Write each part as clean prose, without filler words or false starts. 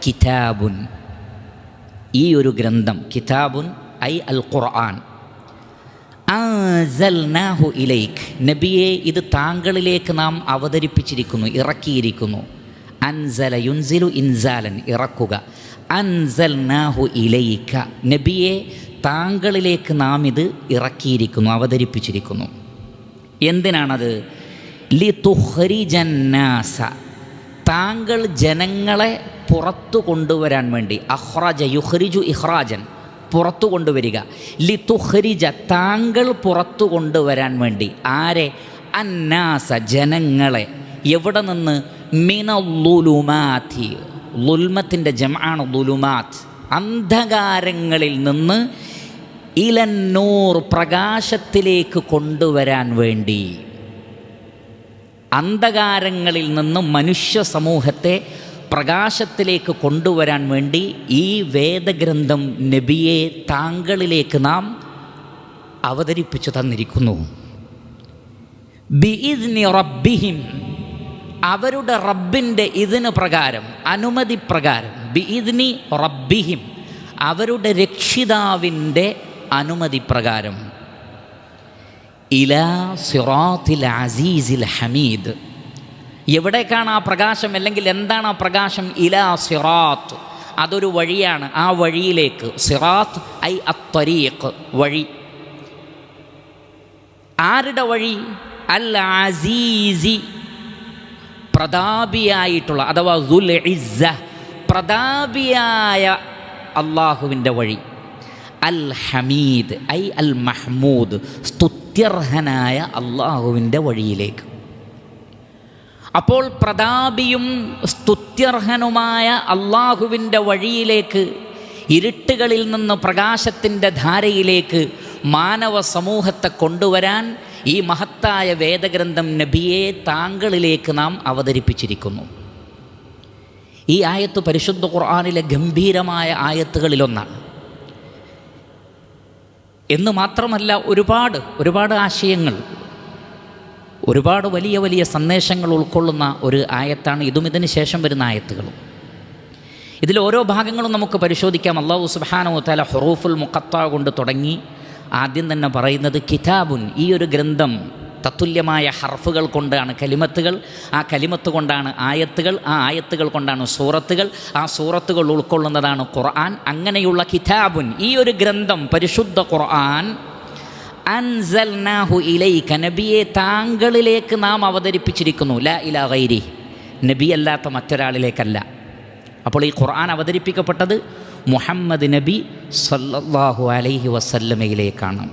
കിതാബുൻ, ഈ ഒരു ഗ്രന്ഥം, കിതാബുൻ ഐ അൽ ഖുർആൻ, അൻസൽനാഹു ഇലൈക്, നബിയെ ഇത് താങ്കളിലേക്ക് നാം അവതരിപ്പിച്ചിരിക്കുന്നു, ഇറക്കിയിരിക്കുന്നു. അൻസല യുൻസിലു ഇൻസാലൻ, ഇറക്കുക. അൻസൽനാഹു ഇലൈക, നബിയെ താങ്കളിലേക്ക് നാം ഇത് ഇറക്കിയിരിക്കുന്നു, അവതരിപ്പിച്ചിരിക്കുന്നു. എന്തിനാണത്? ലിതുഖ്രിജന്നാസ, താങ്കൾ ജനങ്ങളെ പുറത്തു കൊണ്ടുവരാൻ വേണ്ടി. അഖ്റജ യുഖ്രിജു ഇഖ്റാജൻ, പുറത്തു കൊണ്ടുവരിക. ലിതുഖ്രിജ, താങ്കൾ പുറത്തു കൊണ്ടുവരാൻ വേണ്ടി. ആരെ? അന്നാസ, ജനങ്ങളെ. എവിടെ നിന്ന്? മിനല്ലുലുമാതി, ളുൽമത്തിൻ്റെ ജംആണ് ളുലുമാത്ത്, അന്ധകാരങ്ങളിൽ നിന്ന് ഇലന്നൂർ, പ്രകാശത്തിലേക്ക് കൊണ്ടുവരാൻ വേണ്ടി. അന്ധകാരങ്ങളിൽ നിന്ന് മനുഷ്യ സമൂഹത്തെ പ്രകാശത്തിലേക്ക് കൊണ്ടുവരാൻ വേണ്ടി ഈ വേദഗ്രന്ഥം നബിയെ താങ്കളിലേക്ക് നാം അവതരിപ്പിച്ചു തന്നിരിക്കുന്നു. ബിഇദ്നി റബ്ബിഹിം, അവരുടെ റബ്ബിൻ്റെ ഇതിന് പ്രകാരം, അനുമതി പ്രകാരം. ബിഇദ്നി റബ്ബിഹിം, അവരുടെ രക്ഷിതാവിൻ്റെ അനുമതി പ്രകാരം. ഇലാ സിറാത്തിൽ അസീസിൽ ഹമീദ്, എവിടേക്കാണ് ആ പ്രകാശം, അല്ലെങ്കിൽ എന്താണ് ആ പ്രകാശം? ഇലാ സിറാത്ത്, അതൊരു വഴിയാണ്, ആ വഴിയിലേക്ക്. സിറാത്ത് ഐ അത്വരീഖ്, വഴി. ആരുടെ വഴി? അൽ അസീസി, പ്രതാപിയായിട്ടുള്ള, അഥവാ ദുൽ ഇസ്സ, പ്രതാപിയായ അള്ളാഹുവിൻ്റെ വഴി. അൽ ഹമീദ് ഐ അൽ മഹ്മൂദ്, സ്തുത്യർഹനായ അള്ളാഹുവിൻ്റെ വഴിയിലേക്ക്. അപ്പോൾ പ്രതാപിയും സ്തുത്യർഹനുമായ അള്ളാഹുവിൻ്റെ വഴിയിലേക്ക്, ഇരുട്ടുകളിൽ നിന്ന് പ്രകാശത്തിൻ്റെ ധാരയിലേക്ക് മാനവ സമൂഹത്തെ കൊണ്ടുവരാൻ ഈ മഹത്തായ വേദഗ്രന്ഥം നബിയെ താങ്കളിലേക്ക് നാം അവതരിപ്പിച്ചിരിക്കുന്നു. ഈ ആയത്ത് പരിശുദ്ധ ഖുർആനിലെ ഗംഭീരമായ ആയത്തുകളിലൊന്നാണ്. എന്ന് മാത്രമല്ല, ഒരുപാട് ആശയങ്ങൾ, ഒരുപാട് വലിയ വലിയ സന്ദേശങ്ങൾ ഉൾക്കൊള്ളുന്ന ഒരു ആയത്താണ് ഇതും ഇതിന് ശേഷം വരുന്ന ആയത്തുകളും. ഇതിൽ ഓരോ ഭാഗങ്ങളും നമുക്ക് പരിശോധിക്കാം. അല്ലാഹു സുബ്ഹാനഹു വ തആല ഹുറൂഫുൽ മുഖത്താ കൊണ്ട് തുടങ്ങി ആദ്യം തന്നെ പറയുന്നത് കിതാബുൻ, ഈ ഒരു ഗ്രന്ഥം തത്തുല്യമായ ഹർഫുകൾ കൊണ്ടാണ് കലിമത്തുകൾ, ആ കലിമത്ത് കൊണ്ടാണ് ആയത്തുകൾ, ആ ആയത്തുകൾ കൊണ്ടാണ് സൂറത്തുകൾ, ആ സൂറത്തുകൾ ഉൾക്കൊള്ളുന്നതാണ് ഖുർആൻ. അങ്ങനെയുള്ള കിതാബുൻ, ഈ ഒരു ഗ്രന്ഥം പരിശുദ്ധ ഖുർആൻ, അൻസൽനാഹു ഇലൈക, നബിയെ താങ്കളിലേക്ക് നാം അവതരിപ്പിച്ചിരിക്കുന്നു. ലാ ഇലാ ഗൈരി, നബി അല്ലാത്ത മറ്റൊരാളിലേക്കല്ല. അപ്പോൾ ഈ ഖുർആൻ അവതരിപ്പിക്കപ്പെട്ടത് മുഹമ്മദ് നബി സല്ലല്ലാഹു അലൈഹി വസല്ലമയിലേക്കാണ്.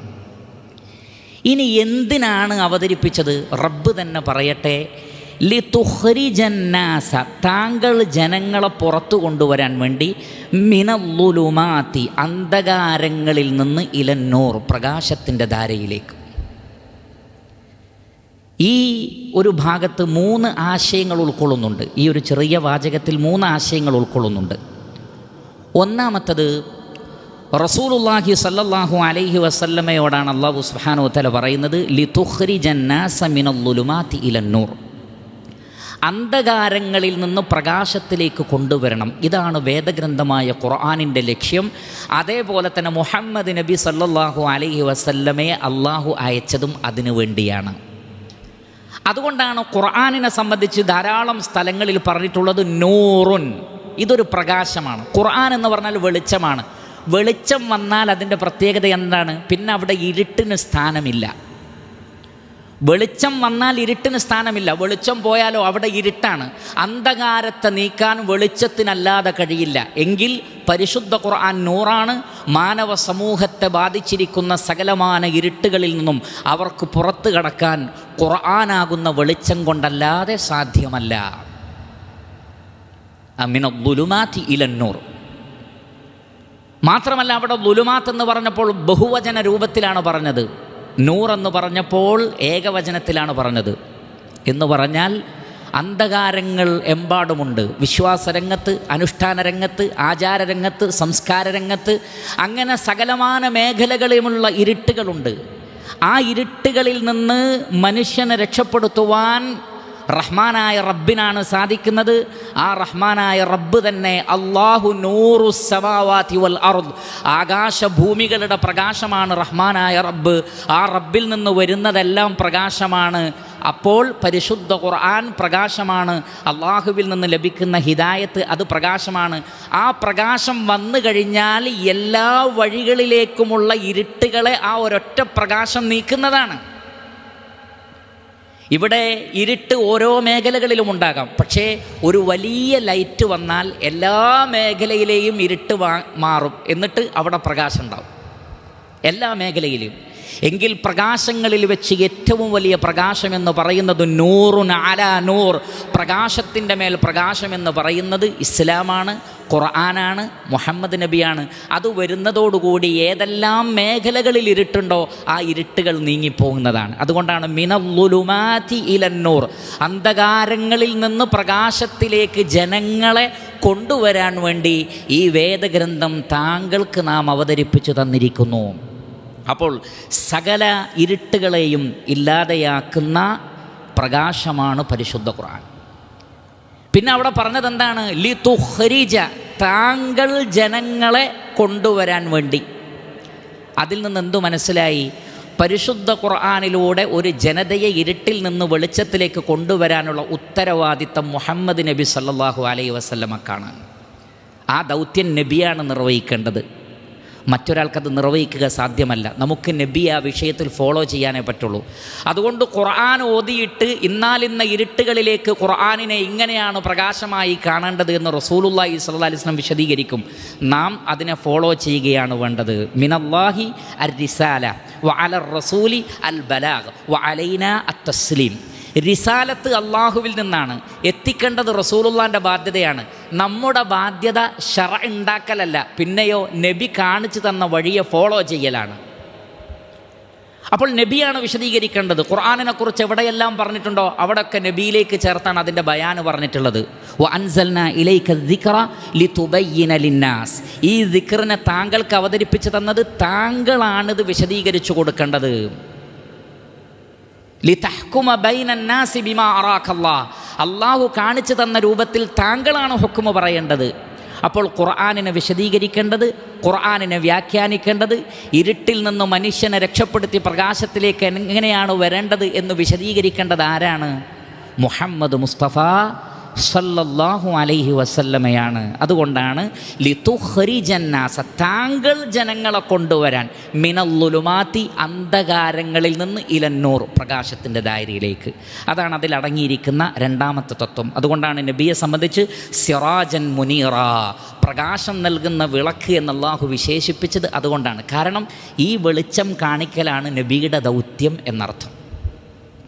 ഇനി എന്തിനാണ് അവതരിപ്പിച്ചത്? റബ്ബ് തന്നെ പറയട്ടെ. ലിതുഖ്രിജന്നാസ, താങ്കൾ ജനങ്ങളെ പുറത്തു കൊണ്ടുവരാൻ വേണ്ടി. മിനല്ലുലുമാതി, അന്ധകാരങ്ങളിൽ നിന്ന് ഇലന്നൂർ, പ്രകാശത്തിൻ്റെ ധാരയിലേക്ക്. ഈ ഒരു ഭാഗത്ത് 3 ആശയങ്ങൾ ഉൾക്കൊള്ളുന്നുണ്ട്. ഈ ഒരു ചെറിയ വാചകത്തിൽ 3 ആശയങ്ങൾ ഉൾക്കൊള്ളുന്നുണ്ട്. ഒന്നാമത്തത്, റസൂലുള്ളാഹി സ്വല്ലല്ലാഹു അലൈഹി വസല്ലമയോടാണ് അല്ലാഹു സുബ്ഹാനഹു വ തആല പറയുന്നത്, ലിതുഖ്രിജന്നാസ മിനല്ലുലുമാതി ഇലന്നൂർ, അന്ധകാരങ്ങളിൽ നിന്ന് പ്രകാശത്തിലേക്ക് കൊണ്ടുവരണം. ഇതാണ് വേദഗ്രന്ഥമായ ഖുർആനിൻ്റെ ലക്ഷ്യം. അതേപോലെ തന്നെ മുഹമ്മദ് നബി സല്ലല്ലാഹു അലൈഹി വസല്ലമയെ അള്ളാഹു അയച്ചതും അതിനു വേണ്ടിയാണ്. അതുകൊണ്ടാണ് ഖുർആനിനെ സംബന്ധിച്ച് ധാരാളം സ്ഥലങ്ങളിൽ പറഞ്ഞിട്ടുള്ളത് നൂറുൻ, ഇതൊരു പ്രകാശമാണ്. ഖുർആൻ എന്ന് പറഞ്ഞാൽ വെളിച്ചമാണ്. വെളിച്ചം വന്നാൽ അതിൻ്റെ പ്രത്യേകത എന്താണ്? പിന്നെ അവിടെ ഇരുട്ടിന് സ്ഥാനമില്ല. വെളിച്ചം വന്നാൽ ഇരുട്ടിന് സ്ഥാനമില്ല. വെളിച്ചം പോയാലോ അവിടെ ഇരുട്ടാണ്. അന്ധകാരത്തെ നീക്കാൻ വെളിച്ചത്തിനല്ലാതെ കഴിയില്ല. എങ്കിൽ പരിശുദ്ധ ഖുർആൻ നൂറാണ്. മാനവ സമൂഹത്തെ ബാധിച്ചിരിക്കുന്ന സകലമാന ഇരുട്ടുകളിൽ നിന്നും അവർക്ക് പുറത്തു കടക്കാൻ ഖുർആനാകുന്ന വെളിച്ചം കൊണ്ടല്ലാതെ സാധ്യമല്ല. മിനദ്ദുലുമാതി ഇലന്നൂർ. മാത്രമല്ല, അവിടെ ദുലുമാത്ത് എന്ന് പറഞ്ഞപ്പോൾ ബഹുവചന രൂപത്തിലാണ് പറഞ്ഞത്. നൂർ എന്ന് പറഞ്ഞപ്പോൾ ഏകവചനത്തിലാണ് പറഞ്ഞത്. എന്ന് പറഞ്ഞാൽ അന്ധകാരങ്ങൾ എമ്പാടുമുണ്ട്. വിശ്വാസരംഗത്ത്, അനുഷ്ഠാന രംഗത്ത്, ആചാരരംഗത്ത്, സംസ്കാര രംഗത്ത്, അങ്ങനെ സകലമാന മേഖലകളിലുമുള്ള ഇരുട്ടുകളുണ്ട്. ആ ഇരുട്ടുകളിൽ നിന്ന് മനുഷ്യനെ രക്ഷപ്പെടുത്തുവാൻ റഹ്മാനായ റബ്ബിനാണ് സാധിക്കുന്നത്. ആ റഹ്മാനായ റബ്ബ് തന്നെ അല്ലാഹു നൂറു സമാവാതി വൽ അർദ്, ആകാശഭൂമികളുടെ പ്രകാശമാണ് റഹ്മാനായ റബ്ബ്. ആ റബ്ബിൽ നിന്ന് വരുന്നതെല്ലാം പ്രകാശമാണ്. അപ്പോൾ പരിശുദ്ധ ഖുർആൻ പ്രകാശമാണ്. അള്ളാഹുവിൽ നിന്ന് ലഭിക്കുന്ന ഹിദായത്ത് അത് പ്രകാശമാണ്. ആ പ്രകാശം വന്നു കഴിഞ്ഞാൽ എല്ലാ വഴികളിലേക്കുമുള്ള ഇരുട്ടുകളെ ആ ഒരൊറ്റ പ്രകാശം നീക്കുന്നതാണ്. ഇവിടെ ഇരുട്ട് ഓരോ മേഖലകളിലും ഉണ്ടാകാം. പക്ഷേ ഒരു വലിയ ലൈറ്റ് വന്നാൽ എല്ലാ മേഖലയിലെയും ഇരുട്ട് മാറും. എന്നിട്ട് അവിടെ പ്രകാശം ഉണ്ടാവും എല്ലാ മേഖലയിലും. എങ്കിൽ പ്രകാശങ്ങളിൽ വെച്ച് ഏറ്റവും വലിയ പ്രകാശമെന്ന് പറയുന്നത് നൂറുൻ അലാ നൂർ, പ്രകാശത്തിൻ്റെ മേൽ പ്രകാശമെന്ന് പറയുന്നത് ഇസ്ലാമാണ്, ഖുർആനാണ്, മുഹമ്മദ് നബിയാണ്. അത് വരുന്നതോടുകൂടി ഏതെല്ലാം മേഖലകളിൽ ഇരുട്ടുണ്ടോ ആ ഇരുട്ടുകൾ നീങ്ങിപ്പോകുന്നതാണ്. അതുകൊണ്ടാണ് മിനദ്ദുലുമാതി ഇലന്നൂർ, അന്ധകാരങ്ങളിൽ നിന്ന് പ്രകാശത്തിലേക്ക് ജനങ്ങളെ കൊണ്ടുവരാൻ വേണ്ടി ഈ വേദഗ്രന്ഥം താങ്കൾക്ക് നാം അവതരിപ്പിച്ചു തന്നിരിക്കുന്നു. അപ്പോൾ സകല ഇരുട്ടുകളെയും ഇല്ലാതെയാക്കുന്ന പ്രകാശമാണ് പരിശുദ്ധ ഖുർആൻ. പിന്നെ അവിടെ പറഞ്ഞത് എന്താണ്? ലിതുഖ്രിജ, താങ്കൾ ജനങ്ങളെ കൊണ്ടുവരാൻ വേണ്ടി. അതിൽ നിന്ന് എന്തു മനസ്സിലായി? പരിശുദ്ധ ഖുർആനിലൂടെ ഒരു ജനതയെ ഇരുട്ടിൽ നിന്ന് വെളിച്ചത്തിലേക്ക് കൊണ്ടുവരാനുള്ള ഉത്തരവാദിത്തം മുഹമ്മദ് നബി സല്ലല്ലാഹു അലൈഹി വസല്ലമക്കാണ്. ആ ദൗത്യം നബിയാണ് നിർവഹിക്കേണ്ടത്. മറ്റൊരാൾക്കത് നിർവഹിക്കുക സാധ്യമല്ല. നമുക്ക് നബി ആ വിഷയത്തിൽ ഫോളോ ചെയ്യാനേ പറ്റുള്ളൂ. അതുകൊണ്ട് ഖുർആൻ ഓതിയിട്ട് ഇന്നാലിന്ന ഇരുട്ടുകളിലേക്ക് ഖുർആനിനെ ഇങ്ങനെയാണ് പ്രകാശമായി കാണേണ്ടത് എന്ന് റസൂലുള്ളാഹി സ്വല്ലല്ലാഹി അലൈഹി വസല്ലം വിശദീകരിക്കും. നാം അതിനെ ഫോളോ ചെയ്യുകയാണ് വേണ്ടത്. മിനല്ലാഹി അർ-റിസാല വ അലർ റസൂലി അൽ ബലാഗ് വ അലൈനാ അത്ത്-തസ്ലീം. റിസാലത്ത് അള്ളാഹുവിൽ നിന്നാണ്, എത്തിക്കേണ്ടത് റസൂലുള്ളാഹിൻ്റെ ബാധ്യതയാണ്. നമ്മുടെ ബാധ്യത ശറഅ ഉണ്ടാക്കലല്ല, പിന്നെയോ നബി കാണിച്ചു തന്ന വഴിയെ ഫോളോ ചെയ്യലാണ്. അപ്പോൾ നബിയാണ് വിശദീകരിക്കേണ്ടത്. ഖുർആനിനെക്കുറിച്ച് എവിടെയെല്ലാം പറഞ്ഞിട്ടുണ്ടോ അവിടെയൊക്കെ നബിയിലേക്ക് ചേർത്താണ് അതിൻ്റെ ബയാന് പറഞ്ഞിട്ടുള്ളത്. വ അൻസൽനാ ഇലൈക ദിക്റ ലിതുബയ്യിന ലിന്നാസ്, ഈ ദിക്റിനെ താങ്കൾക്ക് അവതരിപ്പിച്ചു തന്നത് താങ്കളാണിത് വിശദീകരിച്ചു കൊടുക്കേണ്ടത്. ലിതഹ്കുമ ബൈനന്നാസി ബിമാ അറാകല്ലാഹ്, അള്ളാഹു കാണിച്ചു തന്ന രൂപത്തിൽ താങ്കളാണ് ഹുക്മ പറയേണ്ടത്. അപ്പോൾ ഖുർആനിനെ വിശദീകരിക്കേണ്ടത്, ഖുർആനിനെ വ്യാഖ്യാനിക്കേണ്ടത്, ഇരുട്ടിൽ നിന്ന് മനുഷ്യനെ രക്ഷപ്പെടുത്തി പ്രകാശത്തിലേക്ക് എങ്ങനെയാണ് വരേണ്ടത് എന്ന് വിശദീകരിക്കേണ്ടത് ആരാണ്? മുഹമ്മദ് മുസ്തഫ സല്ലല്ലാഹു അലൈഹി വസല്ലമയാണ്. അതുകൊണ്ടാണ് ലിതുഖ്രിജന്നാസ, താങ്കൾ ജനങ്ങളെ കൊണ്ടുവരാൻ, മിനദ്ദുലുമാതി, അന്ധകാരങ്ങളിൽ നിന്ന് ഇലന്നൂർ, പ്രകാശത്തിൻ്റെ ദായരയിലേക്ക്. അതാണ് അതിലടങ്ങിയിരിക്കുന്ന രണ്ടാമത്തെ തത്വം. അതുകൊണ്ടാണ് നബിയെ സംബന്ധിച്ച് സിറാജൻ മുനീറ, പ്രകാശം നൽകുന്ന വിളക്ക് എന്ന് അല്ലാഹു വിശേഷിപ്പിച്ചത്. അതുകൊണ്ടാണ്, കാരണം ഈ വെളിച്ചം കാണിക്കലാണ് നബിയുടെ ദൗത്യം എന്നർത്ഥം.